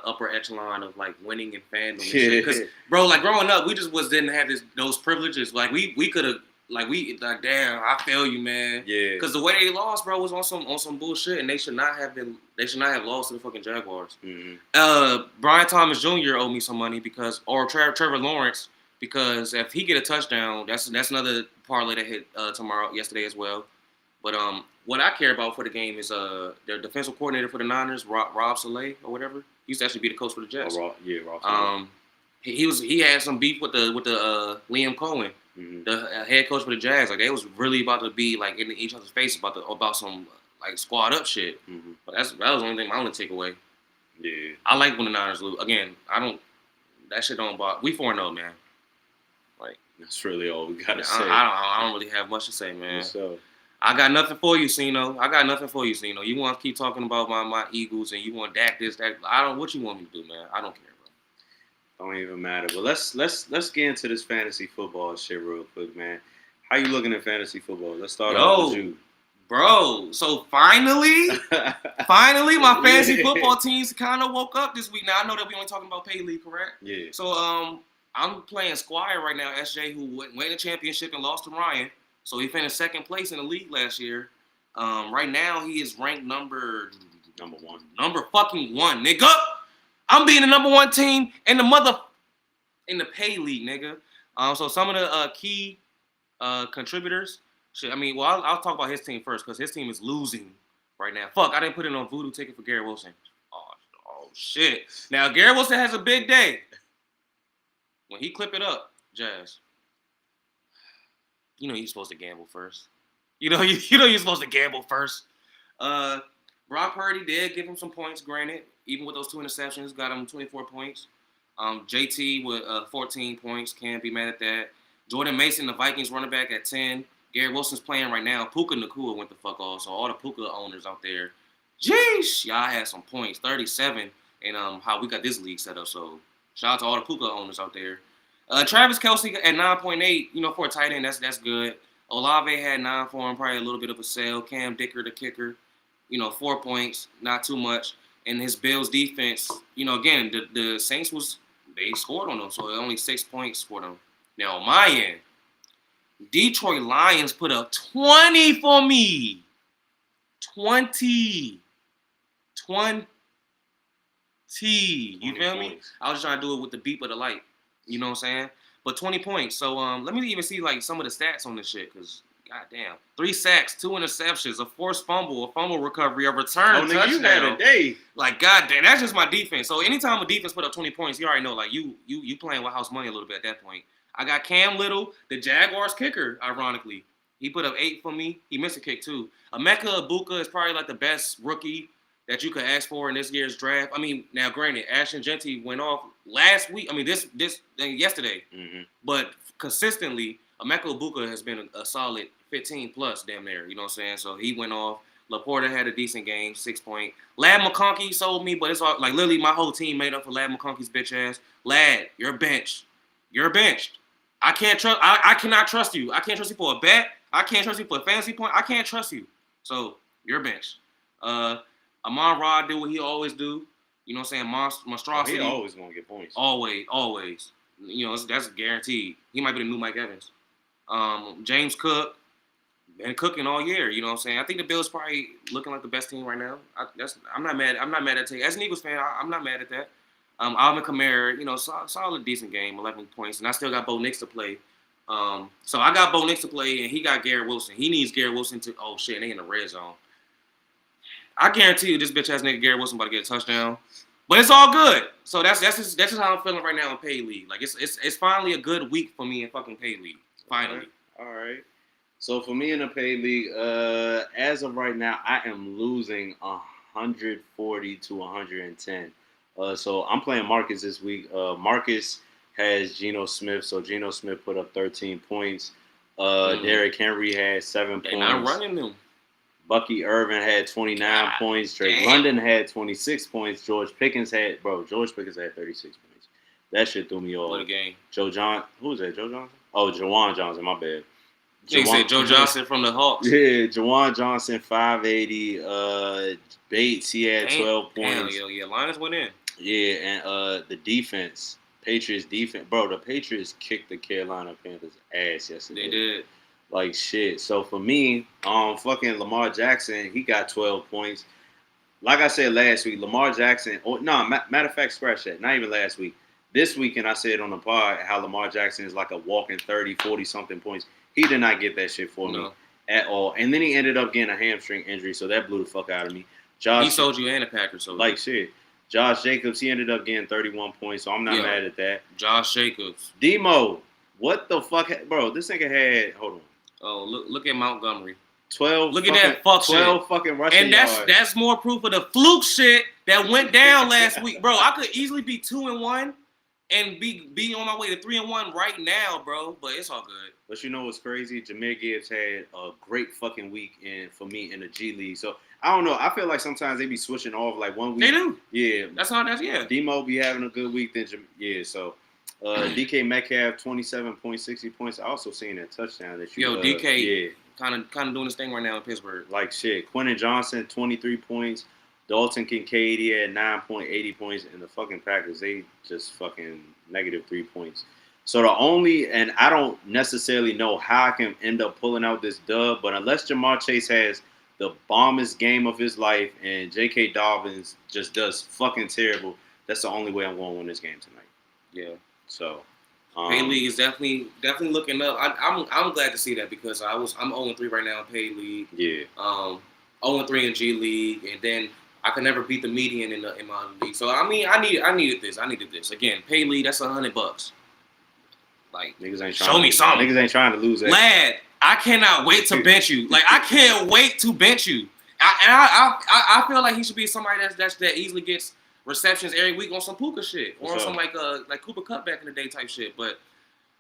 Speaker 6: upper echelon of like winning and fandom and shit. Because bro, like growing up, we just didn't have those privileges. Like we could have. Like damn, I feel you, man. Yeah. Because the way they lost, bro, was on some bullshit, and they should not have lost to the fucking Jaguars. Mm-hmm. Brian Thomas Jr. owed me some money or Trevor Lawrence, because if he get a touchdown, that's another parlay that hit yesterday as well. But what I care about for the game is their defensive coordinator for the Niners, Rob Saleh or whatever. He used to actually be the coach for the Jets.
Speaker 7: Rob Saleh.
Speaker 6: He had some beef with the Liam Cohen. Mm-hmm. The head coach for the Jags, like they was really about to be like in each other's face about some like squad up shit. Mm-hmm. But that was the only thing, my only takeaway. Yeah, I like when the Niners lose. Again, that shit don't bother. We 4-0, man. Like
Speaker 7: that's really all we gotta say.
Speaker 6: I don't really have much to say, man.
Speaker 7: So
Speaker 6: I got nothing for you, Cino. You want to keep talking about my Eagles and you want Dak this, that. What you want me to do, man? I don't care.
Speaker 7: Don't even matter. But let's get into this fantasy football shit real quick, man. How you looking at fantasy football? Let's start off with you.
Speaker 6: Bro, so finally, my fantasy football teams kind of woke up this week. Now, I know that we only talking about pay league, correct?
Speaker 7: Yeah.
Speaker 6: So, I'm playing Squire right now, SJ, who went the championship and lost to Ryan. So, he finished second place in the league last year. Right now, he is ranked number one. Number fucking one, nigga. I'm being the number one team in the pay league, nigga. So some of the key contributors. I'll talk about his team first, because his team is losing right now. Fuck, I didn't put in on voodoo ticket for Garrett Wilson. Oh shit. Now Garrett Wilson has a big day. When he clip it up, Jazz. You're supposed to gamble first. You're supposed to gamble first. Brock Purdy did give him some points, granted. Even with those 2 interceptions, got him 24 points. JT with 14 points. Can't be mad at that. Jordan Mason, the Vikings running back, at 10. Garrett Wilson's playing right now. Puka Nacua went the fuck off. So all the Puka owners out there, Jeez, y'all had some points, 37, and how we got this league set up. So shout out to all the Puka owners out there. Travis Kelce at 9.8, for a tight end, that's good. Olave had 9 for him, probably a little bit of a sale. Cam Dicker, the kicker, 4 points, not too much. And his Bills defense, again, the Saints they scored on them, so only 6 points for them. Now on my end, Detroit Lions put up 20 for me. 20. You feel me? I was trying to do it with the beep of the light. You know what I'm saying? But 20 points. So let me even see like some of the stats on this shit, because goddamn. 3 sacks, 2 interceptions, a forced fumble, a fumble recovery, a return touchdown.
Speaker 7: You had a day.
Speaker 6: Like, goddamn, that's just my defense. So anytime a defense put up 20 points, you already know, like, you playing with house money a little bit at that point. I got Cam Little, the Jaguars kicker, ironically. He put up 8 for me. He missed a kick, too. Emeka Ibuka is probably, like, the best rookie that you could ask for in this year's draft. I mean, now, granted, Ashton Genty went off last week. I mean, yesterday. Mm-hmm. But consistently, Emeka Ibuka has been a solid 15-plus, damn near. You know what I'm saying? So he went off. Laporta had a decent game, 6 point. Lad McConkey sold me, but it's all, like, literally my whole team made up for Lad McConkey's bitch ass. Lad, you're benched. You're benched. I cannot trust you. I can't trust you for a bet. I can't trust you for a fantasy point. I can't trust you. So, you're benched. Amon Ra did what he always do. You know what I'm saying? Monstrosity.
Speaker 7: He always going to get points.
Speaker 6: Always. That's guaranteed. He might be the new Mike Evans. James Cook. Been cooking all year. You know what I'm saying? I think the Bills probably looking like the best team right now. I'm not mad. I'm not mad at it. As an Eagles fan, I'm not mad at that. Alvin Kamara, solid, decent game, 11 points. And I still got Bo Nix to play. So I got Bo Nix to play, and he got Garrett Wilson. He needs Garrett Wilson to – oh, shit, they in the red zone. I guarantee you this bitch-ass nigga Garrett Wilson about to get a touchdown. But it's all good. So that's just how I'm feeling right now in Paid League. Like, it's finally a good week for me in fucking Paid League. Finally.
Speaker 7: All right. So for me in the Paid League, as of right now, I am losing 140 to 110. So I'm playing Marcus this week. Marcus has Geno Smith, so Geno Smith put up 13 points. Derrick Henry had 7 points.
Speaker 6: They're not running them.
Speaker 7: Bucky Irvin had 29 points. Drake London had 26 points. George Pickens had 36 points. That shit threw me off.
Speaker 6: What a game.
Speaker 7: Who was that? Joe Johnson? Oh, Jawan Johnson, my bad.
Speaker 6: You said Joe Johnson from the Hawks.
Speaker 7: Yeah, Jawan Johnson, 580. Bates, he had 12 points.
Speaker 6: Damn, Lions went in.
Speaker 7: Yeah, and the defense, Patriots defense. Bro, the Patriots kicked the Carolina Panthers' ass yesterday.
Speaker 6: They did.
Speaker 7: Like shit. So for me, fucking Lamar Jackson, he got 12 points. Like I said last week, Lamar Jackson, matter of fact, scratch that. Not even last week. This weekend, I said on the pod how Lamar Jackson is like a walking 30, 40-something points. He did not get that shit for me at all. And then he ended up getting a hamstring injury, so that blew the fuck out of me.
Speaker 6: He sold you and the Packers. So
Speaker 7: like shit. Josh Jacobs, he ended up getting 31 points, so I'm not mad at that.
Speaker 6: Josh Jacobs.
Speaker 7: Demo, what the fuck? Bro, this nigga had, hold on.
Speaker 6: Oh, look at Montgomery.
Speaker 7: 12.
Speaker 6: Look at that fuck
Speaker 7: 12
Speaker 6: shit.
Speaker 7: Fucking rushing yards.
Speaker 6: And that's more proof of the fluke shit that went down last week. Bro, I could easily be 2-1 and be on my way to 3-1 right now, bro. But it's all good.
Speaker 7: But you know what's crazy? Jameer Gibbs had a great fucking week for me in the G League. So I don't know. I feel like sometimes they be switching off like 1 week.
Speaker 6: They do.
Speaker 7: Yeah.
Speaker 6: Yeah.
Speaker 7: Demo be having a good week. So DK Metcalf, 27.60 points. I also seen that touchdown that you.
Speaker 6: DK. Kind of doing this thing right now in Pittsburgh.
Speaker 7: Like shit. Quentin Johnson, 23 points. Dalton Kincaid, he had 9.80 points. And the fucking Packers, they just fucking -3 points. So and I don't necessarily know how I can end up pulling out this dub, but unless Jamar Chase has the bombest game of his life and J.K. Dobbins just does fucking terrible, that's the only way I'm going to win this game tonight.
Speaker 6: Yeah.
Speaker 7: So.
Speaker 6: Paid League is definitely looking up. I'm glad to see that because I'm 0-3 right now in Paid League.
Speaker 7: Yeah.
Speaker 6: 0-3 in G League, and then I could never beat the median in my other league. So I mean, I needed this. Again, Paid League, that's $100. Like,
Speaker 7: niggas ain't
Speaker 6: show me something.
Speaker 7: Niggas ain't trying to lose that.
Speaker 6: Lad, I cannot wait to bench you. Like, I can't wait to bench you. I feel like he should be somebody that easily gets receptions every week on some Puka shit or on some like Cooper Cup back in the day type shit. But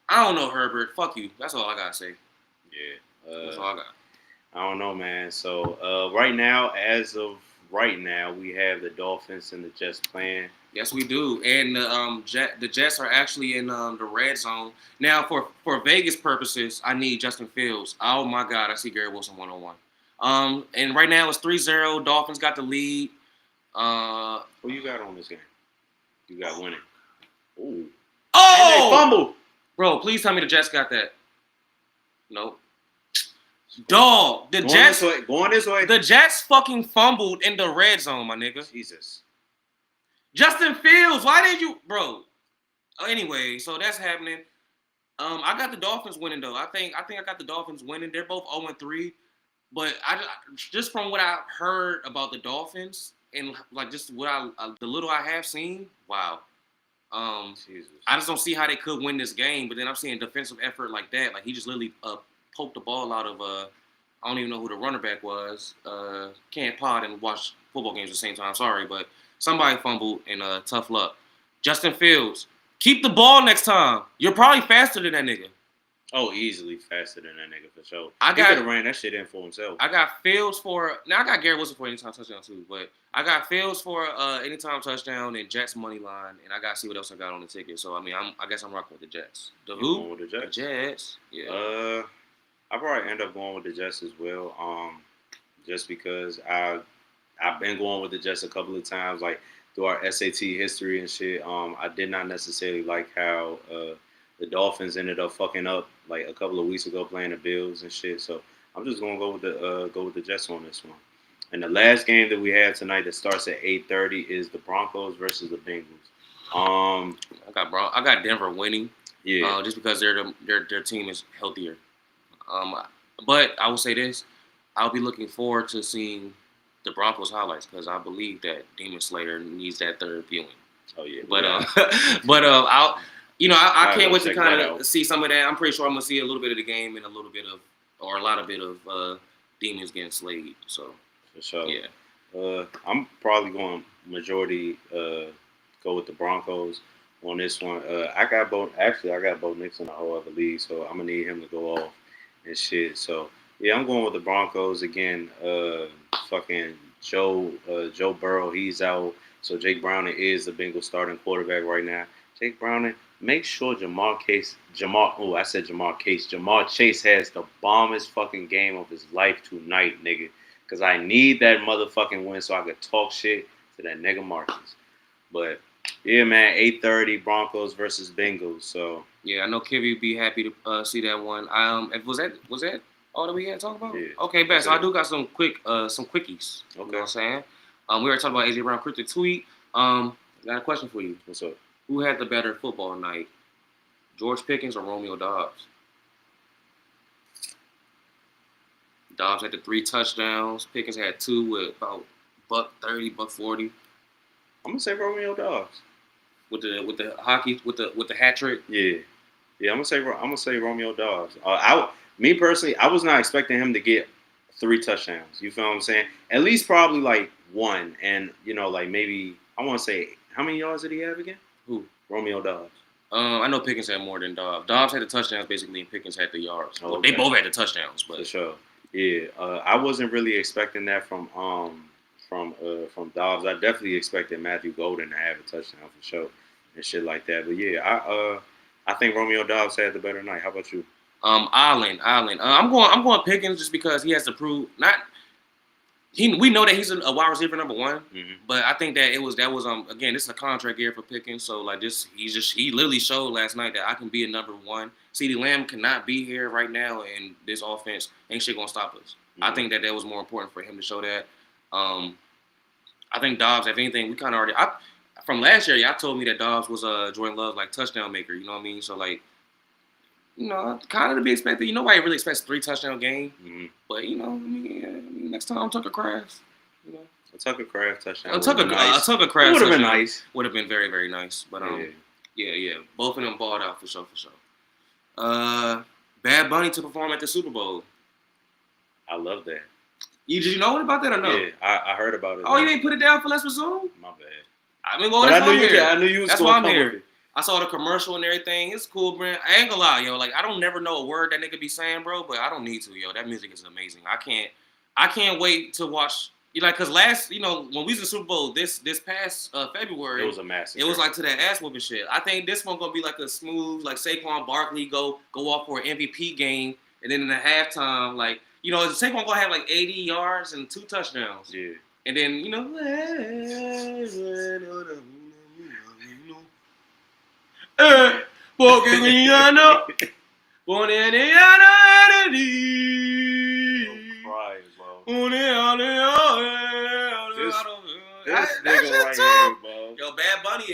Speaker 6: I don't know, Herbert. Fuck you. That's all I gotta say.
Speaker 7: Yeah.
Speaker 6: That's all I got.
Speaker 7: I don't know, man. So right now, as of right now, we have the Dolphins and the Jets playing.
Speaker 6: Yes, we do. And the Jets are actually in the red zone. Now, for Vegas purposes, I need Justin Fields. Oh, my God. I see Gary Wilson 1-on-1. And right now it's 3-0. Dolphins got the lead.
Speaker 7: Who you got on this game? You got winning. Ooh.
Speaker 6: Oh!
Speaker 7: And they fumbled.
Speaker 6: Bro, please tell me the Jets got that. Nope. Dog,
Speaker 7: Going this way.
Speaker 6: The Jets fucking fumbled in the red zone, my nigga.
Speaker 7: Jesus.
Speaker 6: Justin Fields, why did you, bro? Anyway, so that's happening. I got the Dolphins winning though. I think I got the Dolphins winning. They're both 0-3, but I just from what I heard about the Dolphins and like just what the little I have seen, wow.
Speaker 7: Jesus.
Speaker 6: I just don't see how they could win this game. But then I'm seeing defensive effort like that. Like he just literally poked the ball out of I don't even know who the runner back was. Can't pod and watch football games at the same time. Sorry, but somebody fumbled and tough luck. Justin Fields, keep the ball next time. You're probably faster than that nigga.
Speaker 7: Oh, easily faster than that nigga for sure.
Speaker 6: He
Speaker 7: could have ran that shit in for himself.
Speaker 6: I got Fields for now. I got Gary Wilson for anytime touchdown too, but I got Fields for anytime touchdown and Jets money line, and I got to see what else I got on the ticket. So I mean, I guess I'm rocking with the Jets. The
Speaker 7: You
Speaker 6: who?
Speaker 7: going with the Jets?
Speaker 6: The Jets. Yeah.
Speaker 7: I probably end up going with the Jets as well. Just because I've been going with the Jets a couple of times, like through our SAT history and shit. I did not necessarily like how the Dolphins ended up fucking up like a couple of weeks ago playing the Bills and shit. So I'm just gonna go with the Jets on this one. And the last game that we have tonight that starts at 8:30 is the Broncos versus the Bengals.
Speaker 6: I got Denver winning.
Speaker 7: Yeah.
Speaker 6: Just because their team is healthier. But I will say this: I'll be looking forward to seeing the Broncos highlights because I believe that Demon Slayer needs that third viewing.
Speaker 7: Oh yeah.
Speaker 6: But I can't wait to
Speaker 7: check
Speaker 6: kind
Speaker 7: that
Speaker 6: of
Speaker 7: out.
Speaker 6: see some of that. I'm pretty sure I'm gonna see a little bit of the game and a lot of bit of Demons getting slayed. So
Speaker 7: For sure.
Speaker 6: yeah.
Speaker 7: I'm probably going majority go with the Broncos on this one. I got Bo Nix in the whole other league, so I'm gonna need him to go off and shit. So yeah, I'm going with the Broncos again. Fucking Joe Burrow, he's out. So Jake Browning is the Bengals starting quarterback right now. Jake Browning, make sure Jamar Chase has the bombest fucking game of his life tonight, nigga. Because I need that motherfucking win so I could talk shit to that nigga Marcus. But, yeah, man, 8:30 Broncos versus Bengals. So
Speaker 6: Yeah, I know Kivy would be happy to see that one. Was that all that we had to talk about?
Speaker 7: Yeah.
Speaker 6: Okay, bet. So
Speaker 7: That's
Speaker 6: I do got some quickies. You know what I'm saying? We already talked about AJ Brown cryptic tweet. Got a question for you.
Speaker 7: what's up?
Speaker 6: Who had the better football night? George Pickens or Romeo Doubs? Dobbs had the 3 touchdowns. Pickens had 2 with about $130, $140.
Speaker 7: I'm gonna say Romeo Doubs.
Speaker 6: With the hockey with the hat trick.
Speaker 7: Yeah, I'm gonna say Romeo Doubs. Me personally, I was not expecting him to get 3 touchdowns. You feel what I'm saying? At least probably like 1, and like maybe I want to say how many yards did he have again?
Speaker 6: Who?
Speaker 7: Romeo Doubs.
Speaker 6: I know Pickens had more than Dobbs. Dobbs had the touchdowns basically, and Pickens had the yards.
Speaker 7: Oh,
Speaker 6: Well,
Speaker 7: okay.
Speaker 6: they both had the touchdowns, but
Speaker 7: For sure. Yeah, I wasn't really expecting that from Dobbs. I definitely expected Matthew Golden to have a touchdown for sure and shit like that. But yeah, I think Romeo Dobbs had the better night. How about you?
Speaker 6: Allen. I'm going Pickens just because he has to prove we know that he's a wide receiver number 1,
Speaker 7: Mm-hmm.
Speaker 6: but I think that that was again, this is a contract year for Pickens, so like he literally showed last night that I can be a number 1. CeeDee Lamb cannot be here right now, and this offense ain't shit gonna stop us.
Speaker 7: Mm-hmm.
Speaker 6: I think that was more important for him to show that. I think Dobbs, if anything, we kind of already from last year. Y'all told me that Dobbs was Jordan Love's like touchdown maker. You know what I mean? So like, kind of to be expected. Nobody really expects a 3 touchdown game,
Speaker 7: Mm-hmm.
Speaker 6: but next time Tucker Kraft,
Speaker 7: A Tucker Kraft touchdown.
Speaker 6: a Tucker Kraft
Speaker 7: Would have been nice.
Speaker 6: Would have been very, very nice. But yeah, both of them balled out for sure. Bad Bunny to perform at the Super Bowl.
Speaker 7: I love that.
Speaker 6: Did you know about that or no?
Speaker 7: Yeah, I heard about it.
Speaker 6: Oh, you ain't put it down for Let's Resume?
Speaker 7: My bad.
Speaker 6: I mean,
Speaker 7: But
Speaker 6: that's why I'm here.
Speaker 7: I knew you was
Speaker 6: That's
Speaker 7: going
Speaker 6: why I'm
Speaker 7: to come
Speaker 6: here.
Speaker 7: with it.
Speaker 6: I saw the commercial and everything. It's cool, bro. I ain't gonna lie, yo. Like, I don't never know a word that nigga be saying, bro. But I don't need to, yo. That music is amazing. I can't wait to watch. You like, cause last, when we was in the Super Bowl this past February,
Speaker 7: It was a massive.
Speaker 6: it was like to that ass whooping shit. I think this one gonna be like a smooth, like Saquon Barkley go off for an MVP game, and then in the halftime, like Saquon gonna have like 80 yards and 2 touchdowns.
Speaker 7: Yeah.
Speaker 6: And then
Speaker 7: This nigga right here, bro.
Speaker 6: Yo, Bad Bunny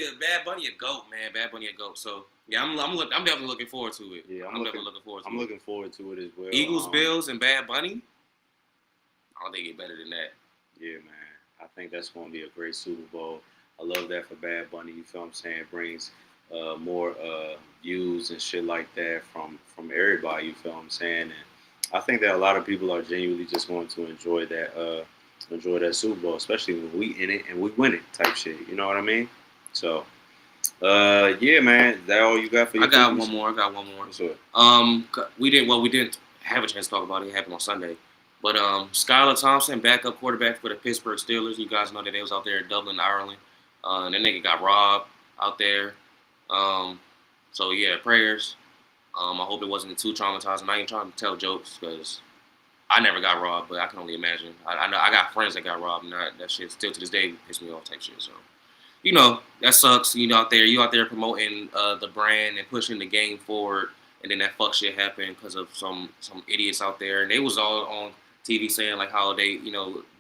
Speaker 6: a goat, man. Bad Bunny a goat. So yeah, I'm definitely looking forward to it.
Speaker 7: Yeah,
Speaker 6: I'm definitely looking forward to it.
Speaker 7: I'm looking forward to it as well.
Speaker 6: Eagles, Bills, and Bad Bunny. I don't think it better than that.
Speaker 7: Yeah, man. I think that's going to be a great Super Bowl. I love that for Bad Bunny. You feel what I'm saying? It brings more views and shit like that from everybody. You feel what I'm saying? And I think that a lot of people are genuinely just going to enjoy that Super Bowl, especially when we in it and we win it type shit. You know what I mean? So, yeah, man. Is that all you got for your
Speaker 6: I got
Speaker 7: focus?
Speaker 6: one more.
Speaker 7: What's up?
Speaker 6: We didn't have a chance to talk about it. It happened on Sunday. But Skylar Thompson, backup quarterback for the Pittsburgh Steelers. You guys know that they was out there in Dublin, Ireland. That nigga got robbed out there. So yeah, prayers. I hope it wasn't too traumatizing. I ain't trying to tell jokes because I never got robbed, but I can only imagine. I know I got friends that got robbed, and that shit still to this day pisses me off type shit. So that sucks. You out there promoting the brand and pushing the game forward, and then that fuck shit happened because of some idiots out there, and they was all on TV saying like how they,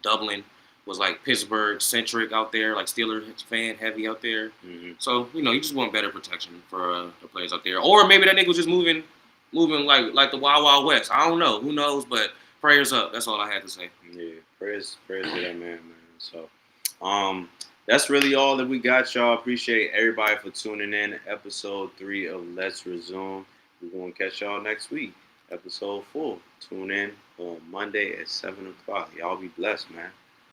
Speaker 6: Dublin was like Pittsburgh centric out there, like Steelers fan heavy out there.
Speaker 7: Mm-hmm.
Speaker 6: So you just want better protection for the players out there, or maybe that nigga was just moving like the Wild Wild West. I don't know, who knows? But prayers up. That's all I had to say.
Speaker 7: Yeah, prayers to that man. So, that's really all that we got, y'all. Appreciate everybody for tuning in. Episode 3 of Let's Resume. We're gonna catch y'all next week. Episode 4. Tune in on Monday at 7 o'clock. Y'all be blessed, man.